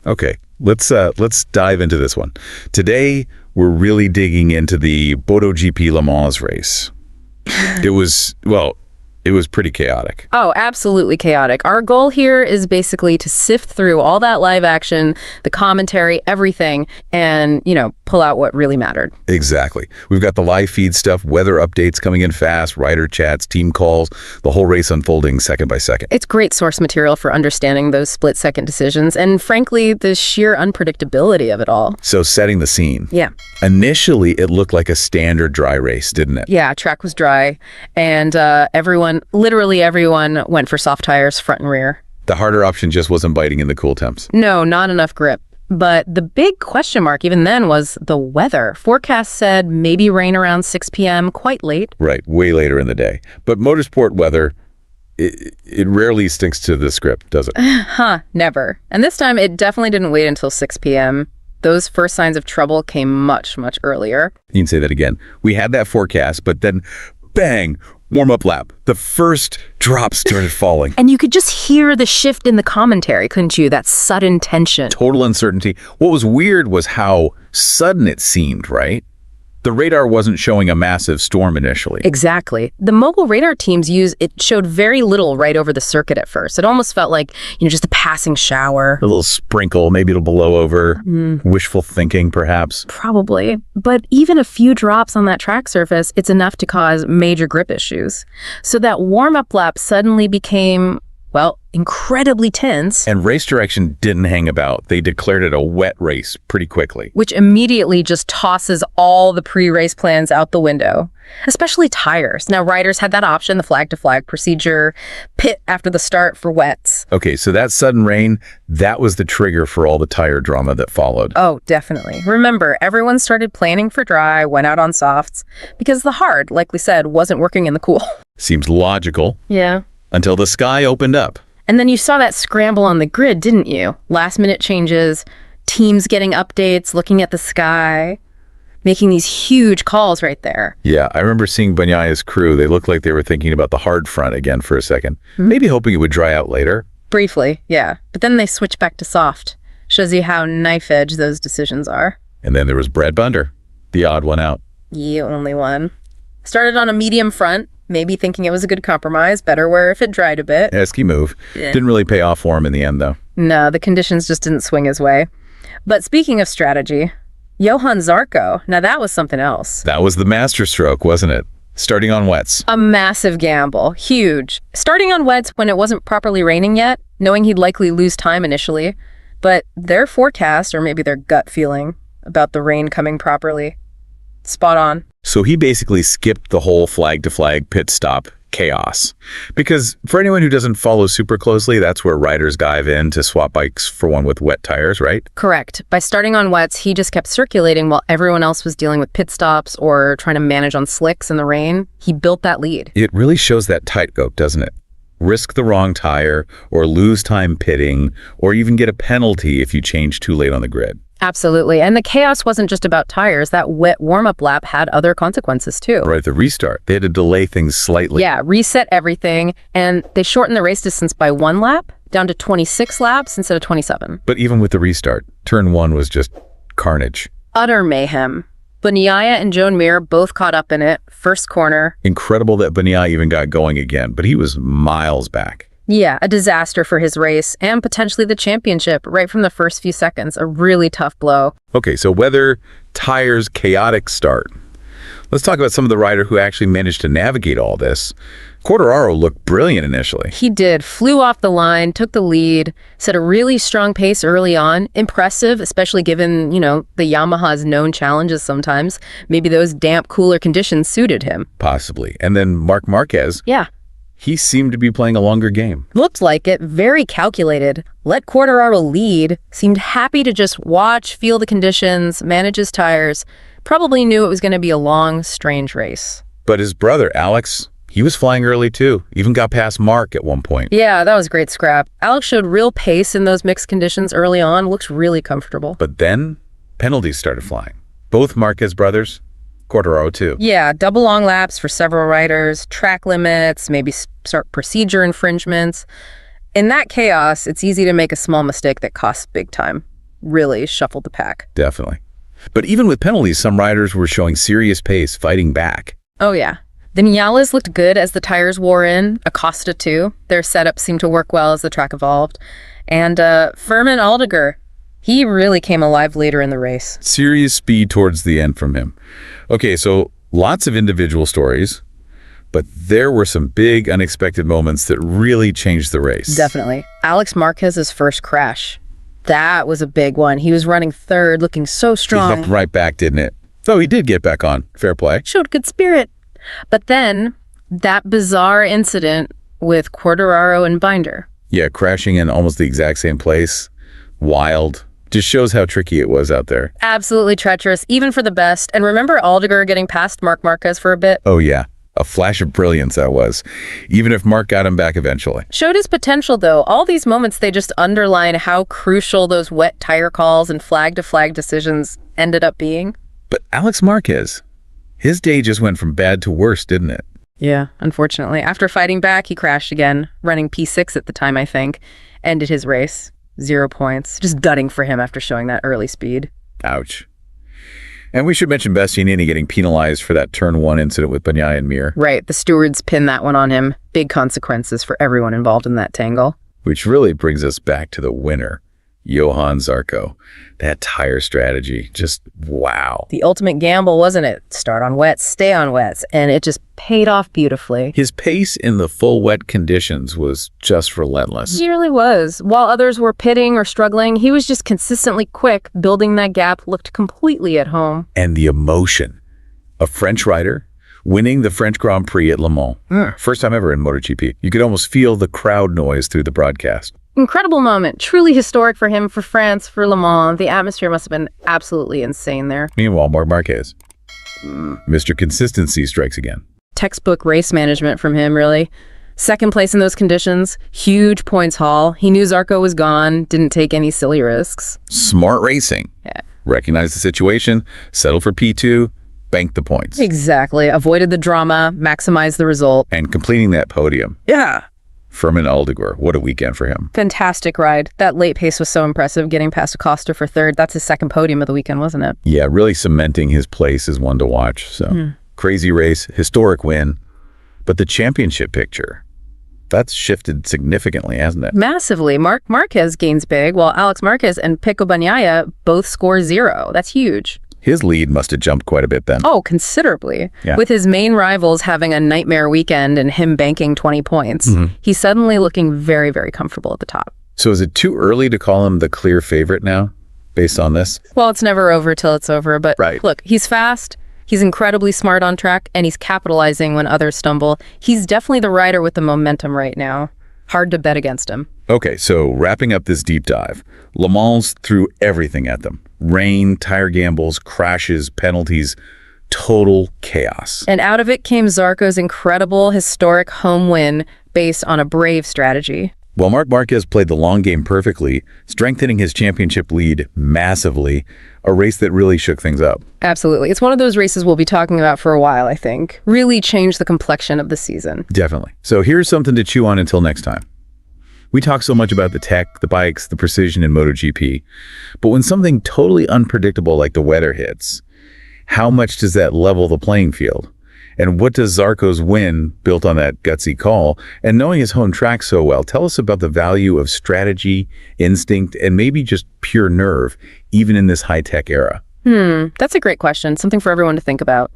Okay, let's dive into this one. Today, we're really digging into the MotoGP Le Mans race. It was pretty chaotic. Oh, absolutely chaotic. Our goal here is basically to sift through all that live action, the commentary, everything, and, pull out what really mattered. Exactly. We've got the live feed stuff, weather updates coming in fast, rider chats, team calls, the whole race unfolding second by second. It's great source material for understanding those split-second decisions and, frankly, the sheer unpredictability of it all. So setting the scene. Yeah. Initially, it looked like a standard dry race, didn't it? Yeah, track was dry, and literally everyone went for soft tires, front and rear. The harder option just wasn't biting in the cool temps. No, not enough grip. But the big question mark even then was the weather. Forecast said maybe rain around 6 p.m., quite late. Right, way later in the day. But motorsport weather, it rarely sticks to the script, does it? Never. And this time it definitely didn't wait until 6 p.m. Those first signs of trouble came much, much earlier. You can say that again. We had that forecast, but then bang, warm-up lap. The first drops started falling. And you could just hear the shift in the commentary, couldn't you? That sudden tension. Total uncertainty. What was weird was how sudden it seemed, right? The radar wasn't showing a massive storm initially. Exactly. The mobile radar teams showed very little right over the circuit at first. It almost felt like, just a passing shower. A little sprinkle, maybe it'll blow over. Wishful thinking, perhaps. Probably. But even a few drops on that track surface, it's enough to cause major grip issues. So that warm-up lap suddenly became, incredibly tense. And race direction didn't hang about. They declared it a wet race pretty quickly. Which immediately just tosses all the pre-race plans out the window, especially tires. Now, riders had that option, the flag-to-flag procedure, pit after the start for wets. Okay, so that sudden rain, that was the trigger for all the tire drama that followed. Oh, definitely. Remember, everyone started planning for dry, went out on softs, because the hard, like we said, wasn't working in the cool. Seems logical. Yeah. Until the sky opened up. And then you saw that scramble on the grid, didn't you? Last-minute changes, teams getting updates, looking at the sky, making these huge calls right there. Yeah, I remember seeing Bagnaya's crew. They looked like they were thinking about the hard front again for a second. Maybe hoping it would dry out later. Briefly, yeah. But then they switched back to soft. Shows you how knife-edge those decisions are. And then there was Brad Binder, the odd one out. The only one. Started on a medium front, maybe thinking it was a good compromise, better wear if it dried a bit. Esky move. Yeah. Didn't really pay off for him in the end, though. No, the conditions just didn't swing his way. But speaking of strategy, Johann Zarco, now that was something else. That was the masterstroke, wasn't it? Starting on wets. A massive gamble. Huge. Starting on wets when it wasn't properly raining yet, knowing he'd likely lose time initially. But their forecast, or maybe their gut feeling, about the rain coming properly, spot on. So he basically skipped the whole flag-to-flag pit stop chaos. Because for anyone who doesn't follow super closely, that's where riders dive in to swap bikes for one with wet tires, right? Correct. By starting on wets, he just kept circulating while everyone else was dealing with pit stops or trying to manage on slicks in the rain. He built that lead. It really shows that tightrope, doesn't it? Risk the wrong tire, or lose time pitting, or even get a penalty if you change too late on the grid. Absolutely. And the chaos wasn't just about tires. That wet warm-up lap had other consequences too. Right, the restart. They had to delay things slightly. Yeah, reset everything. And they shortened the race distance by 1 lap, down to 26 laps instead of 27. But even with the restart, turn 1 was just carnage. Utter mayhem. Bagnaia and Joan Mir both caught up in it. First corner. Incredible that Bagnaia even got going again, but he was miles back. Yeah, a disaster for his race and potentially the championship right from the first few seconds. A really tough blow. Okay, so weather, tires, chaotic start. Let's talk about some of the rider who actually managed to navigate all this. Quartararo looked brilliant initially. He did. Flew off the line, took the lead, set a really strong pace early on. Impressive, especially given, the Yamaha's known challenges sometimes. Maybe those damp, cooler conditions suited him. Possibly. And then Márquez. Yeah. He seemed to be playing a longer game. Looked like it. Very calculated. Let Quartararo lead. Seemed happy to just watch, feel the conditions, manage his tires. Probably knew it was going to be a long, strange race. But his brother, Alex, he was flying early too. Even got past Mark at one point. Yeah, that was great scrap. Alex showed real pace in those mixed conditions early on. Looks really comfortable. But then penalties started flying. Both Márquez brothers, Quartararo too. Yeah, double long laps for several riders, track limits, maybe start procedure infringements. In that chaos, it's easy to make a small mistake that costs big time. really shuffled the pack. Definitely. But even with penalties, some riders were showing serious pace, fighting back. Oh, yeah. The Vinales looked good as the tires wore in. Acosta, too. Their setup seemed to work well as the track evolved. And Furman Aldeguer, he really came alive later in the race. Serious speed towards the end from him. Okay, so lots of individual stories, but there were some big unexpected moments that really changed the race. Definitely. Alex Márquez's first crash. That was a big one. He was running third, looking so He strong. hopped right back, didn't it? Though he did get back on. Fair play. Showed good spirit. But then, that bizarre incident with Quartararo and Binder. Yeah, crashing in almost the exact same place. Wild. Just shows how tricky it was out there. Absolutely treacherous, even for the best. And remember Aldeguer getting past Marc Márquez for a bit? Oh, yeah. A flash of brilliance that was. Even if Mark got him back eventually. Showed his potential, though. All these moments, they just underline how crucial those wet tire calls and flag-to-flag decisions ended up being. But Alex Márquez, his day just went from bad to worse, didn't it? Yeah, unfortunately. After fighting back, he crashed again, running P6 at the time, I think. Ended his race. 0 points. Just gutting for him after showing that early speed. Ouch. And we should mention Bastianini getting penalized for that turn 1 incident with Bagnaia and Mir. Right, the stewards pinned that one on him. Big consequences for everyone involved in that tangle. Which really brings us back to the winner, Johann Zarco. That tire strategy, just wow. The ultimate gamble, wasn't it? Start on wets, stay on wets, and it just paid off beautifully. His pace in the full wet conditions was just relentless. He really was. While others were pitting or struggling, he was just consistently quick, building that gap, looked completely at home. And the emotion. A French rider winning the French Grand Prix at Le Mans. First time ever in MotoGP. You could almost feel the crowd noise through the broadcast. Incredible moment. Truly historic for him, for France, for Le Mans. The atmosphere must have been absolutely insane there. Meanwhile, Marc Márquez. Mr. Consistency strikes again. Textbook race management from him, really. Second place in those conditions. Huge points haul. He knew Zarco was gone. Didn't take any silly risks. Smart racing. Yeah. Recognized the situation, settled for P2, banked the points. Exactly. Avoided the drama, maximized the result. And completing that podium. Yeah. Furman Aldeguer, what a weekend for him. Fantastic ride. That late pace was so impressive, getting past Acosta for third. That's his second podium of the weekend, wasn't it? Yeah, really cementing his place as one to watch. So crazy race, historic win. But the championship picture, that's shifted significantly, hasn't it? Massively. Márquez gains big, while Alex Márquez and Pecco Bagnaia both score 0. That's huge. His lead must have jumped quite a bit then. Oh, considerably. Yeah. With his main rivals having a nightmare weekend and him banking 20 points, he's suddenly looking very, very comfortable at the top. So is it too early to call him the clear favorite now, based on this? Well, it's never over till it's over, but Right. Look, he's fast, he's incredibly smart on track, and he's capitalizing when others stumble. He's definitely the rider with the momentum right now. Hard to bet against him. Okay, so wrapping up this deep dive, Le Mans threw everything at them. Rain, tire gambles, crashes, penalties, total chaos. And out of it came Zarco's incredible, historic home win based on a brave strategy. While Marc Márquez played the long game perfectly, strengthening his championship lead massively, a race that really shook things up. Absolutely. It's one of those races we'll be talking about for a while, I think. Really changed the complexion of the season. Definitely. So here's something to chew on until next time. We talk so much about the tech, the bikes, the precision in MotoGP, but when something totally unpredictable like the weather hits, how much does that level the playing field? And what does Zarco's win, built on that gutsy call, and knowing his home track so well, tell us about the value of strategy, instinct, and maybe just pure nerve, even in this high-tech era? That's a great question. Something for everyone to think about.